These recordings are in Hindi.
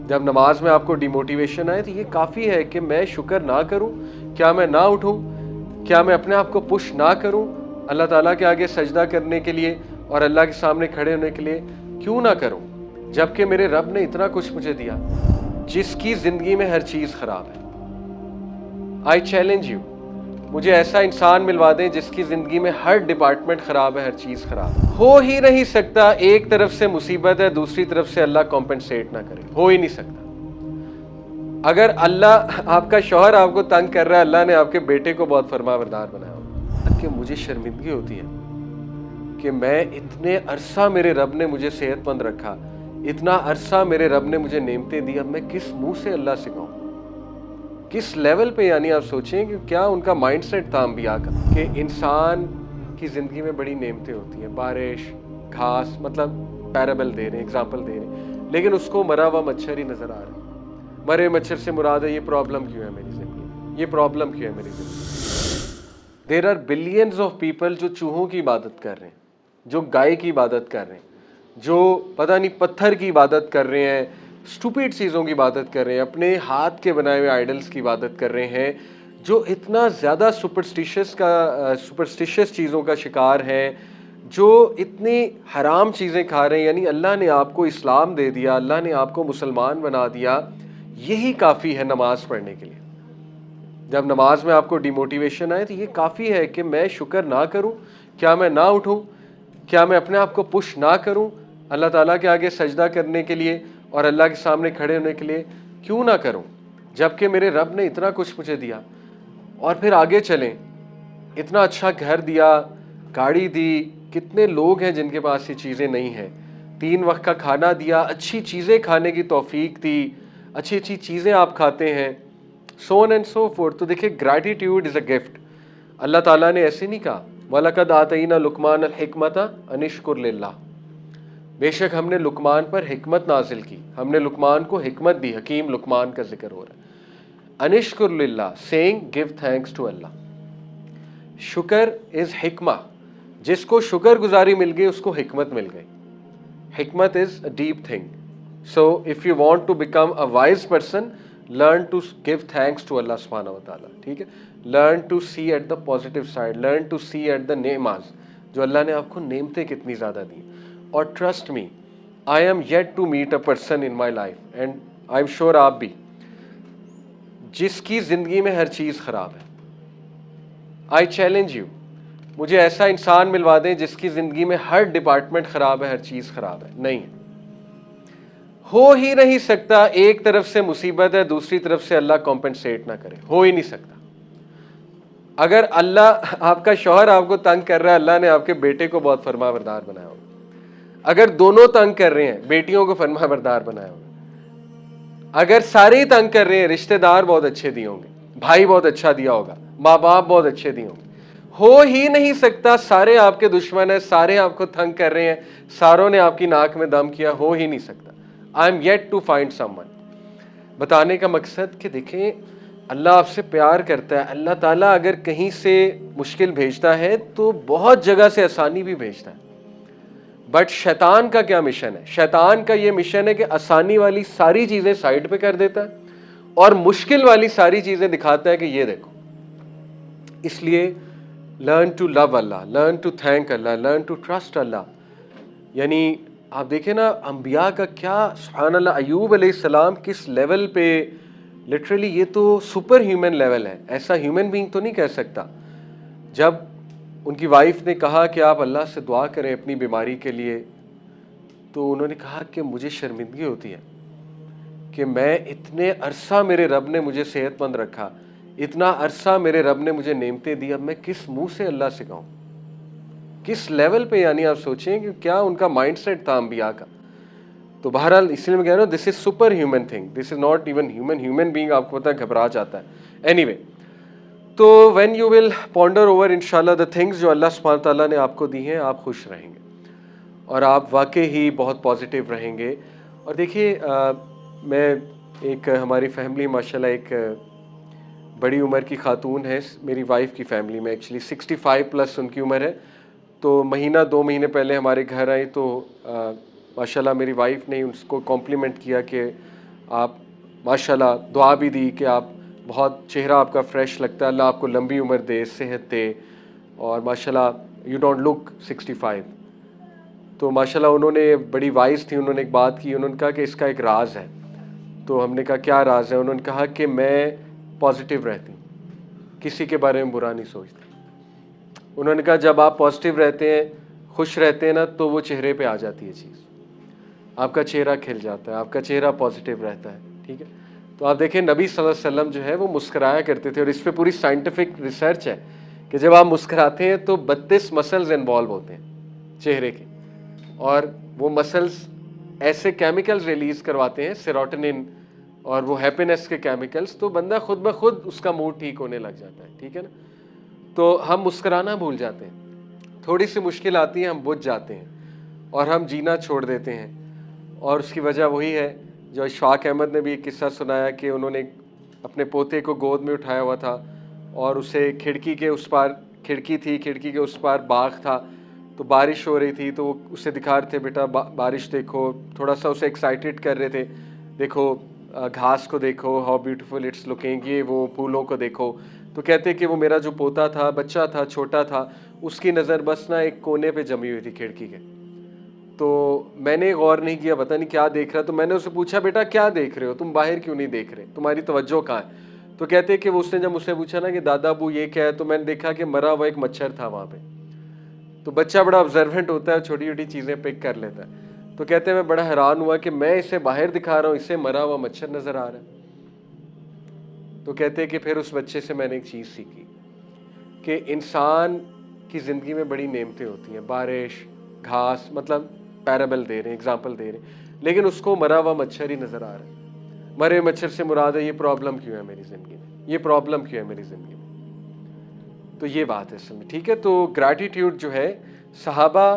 जब नमाज में आपको डिमोटिवेशन आए तो ये काफ़ी है कि मैं शुक्र ना करूं, क्या मैं ना उठूं, क्या मैं अपने आप को पुश ना करूं अल्लाह ताला के आगे सजदा करने के लिए और अल्लाह के सामने खड़े होने के लिए, क्यों ना करूं जबकि मेरे रब ने इतना कुछ मुझे दिया, जिसकी ज़िंदगी में हर चीज़ ख़राब है। आई चैलेंज यू, मुझे ऐसा इंसान मिलवा दें जिसकी ज़िंदगी में हर डिपार्टमेंट ख़राब है, हर चीज़ ख़राब है। हो ही नहीं सकता, एक तरफ से मुसीबत है, दूसरी तरफ से अल्लाह कॉम्पेंसेट ना करे, हो ही नहीं सकता। अगर अल्लाह, आपका शौहर आपको तंग कर रहा है, अल्लाह ने आपके बेटे को बहुत फरमाबरदार बनाया हो, कि मुझे शर्मिंदगी होती है कि मैं इतने अरसा मेरे रब ने मुझे सेहतमंद रखा, इतना अरसा मेरे रब ने मुझे नेमतें दी, अब मैं किस मुंह से अल्लाह से कहूँ, किस लेवल पे। यानी आप सोचें कि क्या उनका माइंडसेट था अंबिया का, कि इंसान की ज़िंदगी में बड़ी नेमतें होती हैं, बारिश, घास, मतलब पैराबल दे रहे हैं, एग्जाम्पल दे रहे हैं, लेकिन उसको मरा हुआ मच्छर ही नज़र आ रहा है। मरे मच्छर से मुराद है, ये प्रॉब्लम क्यों है मेरी ज़िंदगी में, ये प्रॉब्लम क्यों है मेरी ज़िंदगी में। There are billions of people जो चूहों की इबादत कर रहे हैं, जो गाय की इबादत कर रहे हैं, जो पता नहीं पत्थर की इबादत कर रहे हैं, स्टूपिड चीज़ों की इबादत कर रहे हैं, अपने हाथ के बनाए हुए आइडल्स की इबादत कर रहे हैं, जो इतना ज़्यादा सुपरस्टिशियस चीज़ों का शिकार है, जो इतनी हराम चीज़ें खा रहे हैं। यानी अल्लाह ने आपको इस्लाम दे दिया, अल्लाह ने आपको मुसलमान बना दिया, यही काफ़ी है नमाज पढ़ने के लिए। जब नमाज में आपको डिमोटिवेशन आए तो ये काफ़ी है कि मैं शुक्र ना करूं, क्या मैं ना उठूं, क्या मैं अपने आप को पुश ना करूं अल्लाह ताला के आगे सजदा करने के लिए और अल्लाह के सामने खड़े होने के लिए, क्यों ना करूं जबकि मेरे रब ने इतना कुछ मुझे दिया। और फिर आगे चलें, इतना अच्छा घर दिया, गाड़ी दी, कितने लोग हैं जिनके पास ये चीज़ें नहीं हैं, 3 वक्त का खाना दिया, अच्छी चीज़ें खाने की तौफीक दी, अच्छी अच्छी चीज़ें आप खाते हैं, so on and so fourth. तो देखिए, ग्रैटिट्यूड इज़ अ गिफ्ट। अल्लाह ताला ने ऐसे नहीं कहा वलकद आतईना लुकमान अल हिकमता अनिश्कुर लिल्लाह, बेशक हमने लुकमान पर हिकमत नाजिल की, हमने लुकमान को हिकमत दी। हकीम लुकमान का जिक्र हो रहा है। अनिश्कुर लिल्लाह, सेइंग गिव थैंक्स टू अल्लाह। शुक्र इज़ हिकमा, जिसको शुक्र गुजारी मिल गई उसको हिकमत मिल गई। हिकमत is a deep thing. So if you want to become a wise person, learn to give thanks to अल्लाह सुब्हानहू व तआला। ठीक है, learn to see at the positive side, learn to see at the नेमाज, जो अल्लाह ने आपको नेमतें कितनी ज़्यादा दी। और trust me, I am yet to meet a person in my life, and I am sure आप भी, जिसकी ज़िंदगी में हर चीज़ ख़राब है। आई चैलेंज यू, मुझे ऐसा इंसान मिलवा दें जिसकी ज़िंदगी में हर डिपार्टमेंट ख़राब है, हर चीज़ ख़राब है। नहीं है, हो ही नहीं सकता। एक तरफ से मुसीबत है, दूसरी तरफ से अल्लाह कॉम्पेंसेट ना करे, हो ही नहीं सकता। अगर अल्लाह, आपका शौहर आपको तंग कर रहा है, अल्लाह ने आपके बेटे को बहुत फरमाबरदार बनाया होगा। अगर दोनों तंग कर रहे हैं, बेटियों को फरमाबरदार बनाया होगा। अगर सारे ही तंग कर रहे हैं, रिश्तेदार बहुत अच्छे दिए होंगे, भाई बहुत अच्छा दिया होगा, माँ बाप बहुत अच्छे दिए होंगे। हो ही नहीं सकता, सारे आपके दुश्मन है, सारे आपको तंग कर रहे हैं, सारों ने आपकी नाक में दम किया, हो ही नहीं सकता। I am yet to find someone. बताने का मकसद कि देखें, अल्लाह आपसे प्यार करता है। अल्लाह ताला अगर कहीं से मुश्किल भेजता है तो बहुत जगह से आसानी भी भेजता है। बट शैतान का क्या मिशन है? शैतान का ये मिशन है कि आसानी वाली सारी चीज़ें साइड पे कर देता है और मुश्किल वाली सारी चीज़ें दिखाता है कि ये देखो। इसलिए learn to love Allah, learn to thank Allah, learn to trust Allah. यानी आप देखें ना, अंबिया का क्या, सुभान अल्लाह, अयूब अलैहिस्सलाम किस लेवल पे, लिटरली ये तो सुपर ह्यूमन लेवल है, ऐसा ह्यूमन बीइंग तो नहीं कह सकता। जब उनकी वाइफ ने कहा कि आप अल्लाह से दुआ करें अपनी बीमारी के लिए, तो उन्होंने कहा कि मुझे शर्मिंदगी होती है कि मैं इतने अरसा मेरे रब ने मुझे सेहतमंद रखा, इतना अरसा मेरे रब ने मुझे नेमतें दी, अब मैं किस मुंह से अल्लाह से कहूँ, किस लेवल पे। यानी आप सोचें कि क्या उनका माइंडसेट था अंबिया का। तो बहरहाल इसलिए मैं कह रहा हूँ, this is super human thing, this is not even human. Human being आपको पता है घबरा जाता है। एनीवे, तो when you will ponder over इंशाल्लाह द थिंग्स जो अल्लाह सुब्हानहू तआला ने आपको दी हैं, आप खुश रहेंगे और आप वाकई ही बहुत पॉजिटिव रहेंगे। और देखिए, मैं एक, हमारी फैमिली माशाल्लाह एक बड़ी उम्र की खातून है, मेरी वाइफ की फैमिली में एक्चुअली 65 प्लस उनकी उम्र है। तो महीना 2 महीने पहले हमारे घर आई तो माशाल्लाह मेरी वाइफ ने उसको कॉम्प्लीमेंट किया कि आप माशाल्लाह दुआ भी दी कि आप बहुत चेहरा आपका फ्रेश लगता है, अल्लाह आपको लंबी उम्र दे, सेहत दे, और माशाल्लाह यू डोंट लुक 65। तो माशाल्लाह उन्होंने बड़ी वाइज थी, उन्होंने एक बात की, उन्होंने कहा कि इसका एक राज है। तो हमने कहा क्या राज है? उन्होंने कहा कि मैं पॉजिटिव रहती हूँ, किसी के बारे में बुरा नहीं सोचती। उन्होंने कहा जब आप पॉजिटिव रहते हैं, खुश रहते हैं ना, तो वो चेहरे पे आ जाती है चीज़, आपका चेहरा खिल जाता है, आपका चेहरा पॉजिटिव रहता है। ठीक है, तो आप देखें नबी सल्लल्लाहु अलैहि वसल्लम जो है वो मुस्कराया करते थे, और इस पे पूरी साइंटिफिक रिसर्च है कि जब आप मुस्कराते हैं तो 32 मसल्स इन्वॉल्व होते हैं चेहरे के, और वो मसल्स ऐसे केमिकल्स रिलीज करवाते हैं, सेरोटोनिन और वो हैप्पीनेस के केमिकल्स, तो बंदा खुद ब खुद उसका मूड ठीक होने लग जाता है। ठीक है ना, तो हम मुस्कुराना भूल जाते हैं, थोड़ी सी मुश्किल आती है हम बुझ जाते हैं और हम जीना छोड़ देते हैं। और उसकी वजह वही है जो इशफाक अहमद ने भी एक किस्सा सुनाया कि उन्होंने अपने पोते को गोद में उठाया हुआ था और उसे खिड़की के उस पार, खिड़की थी, खिड़की के उस पार बाग था, तो बारिश हो रही थी, तो वो उसे दिखा रहे थे बेटा बारिश देखो, थोड़ा सा उसे एक्साइटेड कर रहे थे, देखो घास को देखो, हाउ ब्यूटीफुल इट्स लुकिंग, ये वो फूलों को देखो। तो कहते कि वो मेरा जो पोता था, बच्चा था, छोटा था, उसकी नज़र बस ना एक कोने पे जमी हुई थी खिड़की के। तो मैंने गौर नहीं किया, पता नहीं क्या देख रहा, तो मैंने उससे पूछा बेटा क्या देख रहे हो, तुम बाहर क्यों नहीं देख रहे, तुम्हारी तवज्जो कहाँ है? तो कहते कि वो उसने जब मुझसे पूछा ना कि दादा अबू ये क्या है, तो मैंने देखा कि मरा हुआ एक मच्छर था वहाँ पे। तो बच्चा बड़ा ऑब्जर्वेंट होता है, छोटी छोटी चीज़ें पिक कर लेता है। तो कहते हैं मैं बड़ा हैरान हुआ कि मैं इसे बाहर दिखा रहा हूँ, इसे मरा हुआ मच्छर नज़र आ रहा है। तो कहते हैं कि फिर उस बच्चे से मैंने एक चीज़ सीखी कि इंसान की ज़िंदगी में बड़ी नेमतें होती हैं, बारिश, घास, मतलब पैराबल दे रहे हैं, एग्जाम्पल दे रहे हैं, लेकिन उसको मरा हुआ मच्छर ही नज़र आ रहा है। मरे हुए मच्छर से मुराद है ये प्रॉब्लम क्यों है मेरी ज़िंदगी में, ये प्रॉब्लम क्यों है मेरी ज़िंदगी में। तो ये बात है असल में। ठीक है, तो ग्रैटिट्यूड जो है, सहाबा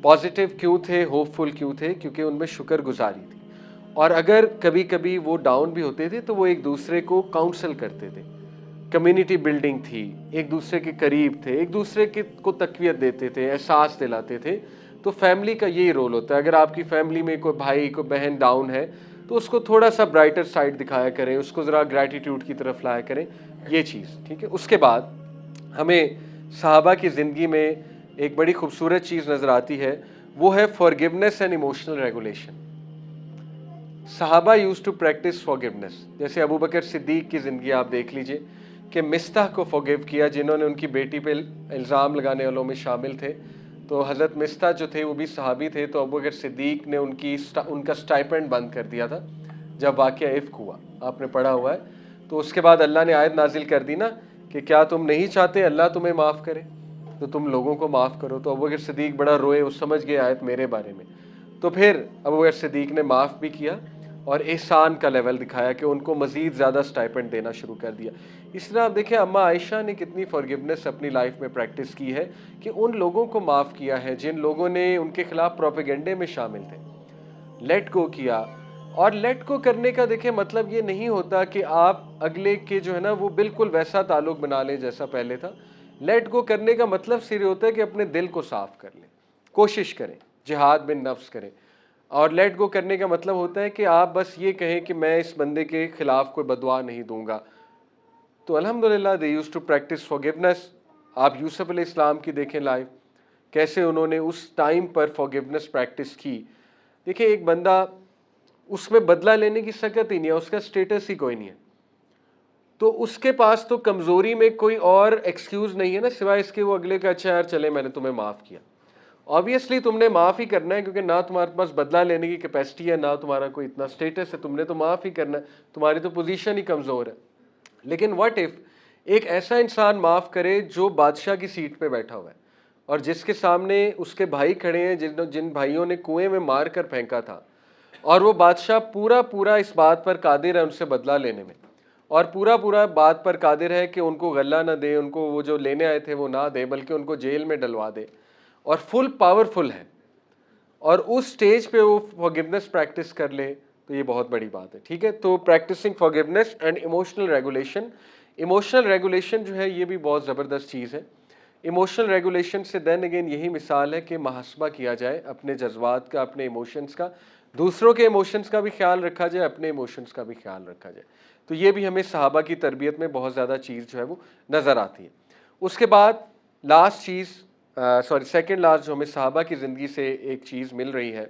पॉजिटिव क्यों थे, होपफुल क्यों थे? क्योंकि उनमें शुक्रगुजारी थी, और अगर कभी कभी वो डाउन भी होते थे तो वो एक दूसरे को काउंसल करते थे, कम्युनिटी बिल्डिंग थी, एक दूसरे के करीब थे, एक दूसरे के को तकवीत देते थे, एहसास दिलाते थे। तो फैमिली का यही रोल होता है, अगर आपकी फैमिली में कोई भाई कोई बहन डाउन है तो उसको थोड़ा सा ब्राइटर साइड दिखाया करें, उसको ज़रा ग्रैटिट्यूड की तरफ लाया करें, ये चीज़। ठीक है, उसके बाद हमें सहाबा की ज़िंदगी में एक बड़ी खूबसूरत चीज़ नज़र आती है, वो है फॉरगिवनेस एंड इमोशनल रेगुलेशन। सहाबा यूज टू प्रैक्टिस फॉरगिवनेस। जैसे अबू बकर सिद्दीक की ज़िंदगी आप देख लीजिए कि मिस्ताह को फॉरगिव किया, जिन्होंने उनकी बेटी पे इल्ज़ाम लगाने वालों में शामिल थे। तो हज़रत मिस्ताह जो थे वो भी सहाबी थे, तो अबू बकर सिद्दीक ने उनका स्टाइपेंड बंद कर दिया था जब वाक़या इफ़्क हुआ, आपने पढ़ा हुआ है। तो उसके बाद अल्लाह ने आयत नाजिल कर दी ना कि क्या तुम नहीं चाहते अल्लाह तुम्हें माफ़ करे, तो तुम लोगों को माफ़ करो। तो अबू बकर सिद्दीक बड़ा रोए, वो समझ गए आयत मेरे बारे में। तो फिर अबू बकर सिद्दीक ने माफ़ भी किया और एहसान का लेवल दिखाया कि उनको मज़ीद ज़्यादा स्टाइपेंड देना शुरू कर दिया। इस तरह आप देखें अम्मा आयशा ने कितनी फॉरगिवनेस अपनी लाइफ में प्रैक्टिस की है कि उन लोगों को माफ़ किया है जिन लोगों ने उनके खिलाफ प्रोपेगेंडे में शामिल थे, लेट गो किया। और लेट गो करने का देखें मतलब ये नहीं होता कि आप अगले के जो है ना वो बिल्कुल वैसा ताल्लुक बना लें जैसा पहले था। लेट गो करने का मतलब सिर्फ होता है कि अपने दिल को साफ कर लें, कोशिश करें, जिहाद बिन नफ्स करें। और लेट गो करने का मतलब होता है कि आप बस ये कहें कि मैं इस बंदे के खिलाफ कोई बदुआ नहीं दूंगा। तो अल्हम्दुलिल्लाह they used to practice forgiveness. आप यूसुफ अलैहिस्सलाम की देखें लाइफ, कैसे उन्होंने उस टाइम पर फॉरगिवनेस प्रैक्टिस की। देखिए एक बंदा, उसमें बदला लेने की सकत ही नहीं है, उसका स्टेटस ही कोई नहीं है, तो उसके पास तो कमज़ोरी में कोई और एक्सक्यूज़ नहीं है ना सिवाय इसके वो अगले का अच्छा यार चले मैंने तुम्हें माफ़ किया। ऑब्वियसली तुमने माफ़ ही करना है क्योंकि ना तुम्हारे पास बदला लेने की कैपेसिटी है, ना तुम्हारा कोई इतना स्टेटस है, तुमने तो माफ़ ही करना है, तुम्हारी तो पोजीशन ही कमज़ोर है। लेकिन व्हाट इफ़ एक ऐसा इंसान माफ़ करे जो बादशाह की सीट पे बैठा हुआ है और जिसके सामने उसके भाई खड़े हैं, जिन जिन भाइयों ने कुएं में मार कर फेंका था, और वो बादशाह पूरा पूरा इस बात पर कादिर है उनसे बदला लेने में, और पूरा पूरा बात पर कादिर है कि उनको गल्ला ना दे, उनको वो जो लेने आए थे वो ना दे, बल्कि उनको जेल में डलवा दे, और फुल पावरफुल है, और उस स्टेज पे वो फॉरगिवनेस प्रैक्टिस कर ले, तो ये बहुत बड़ी बात है। ठीक है, तो practicing forgiveness and emotional regulation. Emotional regulation जो है ये भी बहुत ज़बरदस्त चीज़ है। इमोशनल रेगुलेशन से देन अगेन यही मिसाल है कि मुहासबा किया जाए अपने जज्बात का, अपने इमोशंस का। दूसरों के इमोशंस का भी ख्याल रखा जाए, अपने इमोशंस का भी ख्याल रखा जाए। तो ये भी हमें सहाबा की तरबियत में बहुत ज़्यादा चीज़ जो है वो नज़र आती है। उसके बाद लास्ट चीज़, सेकंड लास्ट जो हमें सहाबा की ज़िंदगी से एक चीज़ मिल रही है,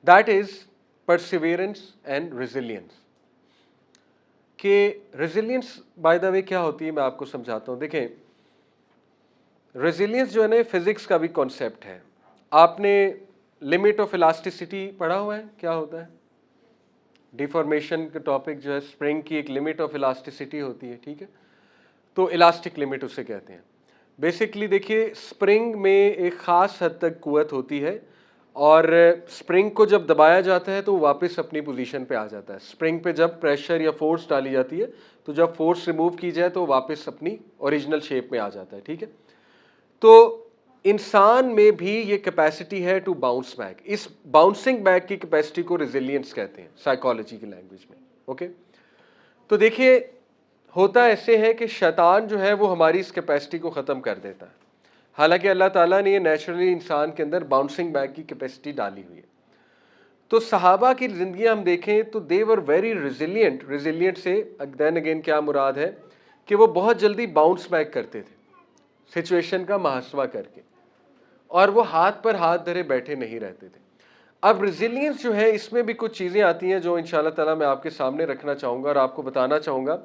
that is Perseverance and resilience. कि रेजिलियंस बाय द वे क्या होती है मैं आपको समझाता हूँ। देखें, रेजिलियंस जो है ना फिजिक्स का भी कॉन्सेप्ट है। आपने लिमिट ऑफ इलास्टिसिटी पढ़ा हुआ है, क्या होता है? डिफॉर्मेशन का टॉपिक जो है, स्प्रिंग की एक लिमिट ऑफ इलास्टिसिटी होती है, ठीक है। तो इलास्टिक लिमिट उसे कहते हैं। बेसिकली देखिए, स्प्रिंग में एक ख़ास हद तक कुव्वत होती है और स्प्रिंग को जब दबाया जाता है तो वो वापस अपनी पोजीशन पे आ जाता है। स्प्रिंग पे जब प्रेशर या फोर्स डाली जाती है तो जब फोर्स रिमूव की जाए तो वापस अपनी ओरिजिनल शेप में आ जाता है, ठीक है। तो इंसान में भी ये कैपेसिटी है टू बाउंस बैक। इस बाउंसिंग बैक की कैपेसिटी को रेजिलियंस कहते हैं साइकोलॉजी की लैंग्वेज में, ओके। तो देखिए, होता ऐसे है कि शैतान जो है वो हमारी इस कैपेसिटी को ख़त्म कर देता है। हालांकि अल्लाह ताला ने ये नेचुरली इंसान के अंदर बाउंसिंग बैक की कैपेसिटी डाली हुई है। तो सहाबा की ज़िंदगी हम देखें तो दे वर वेरी रेजिलियंट। रेजिलियंट से देन अगेन क्या मुराद है कि वो बहुत जल्दी बाउंस बैक करते थे सिचुएशन का मुहासवा करके, और वो हाथ पर हाथ धरे बैठे नहीं रहते थे। अब रेजिलियंस जो है इसमें भी कुछ चीज़ें आती हैं जो इंशाल्लाह ताला मैं आपके सामने रखना चाहूँगा और आपको बताना चाहूँगा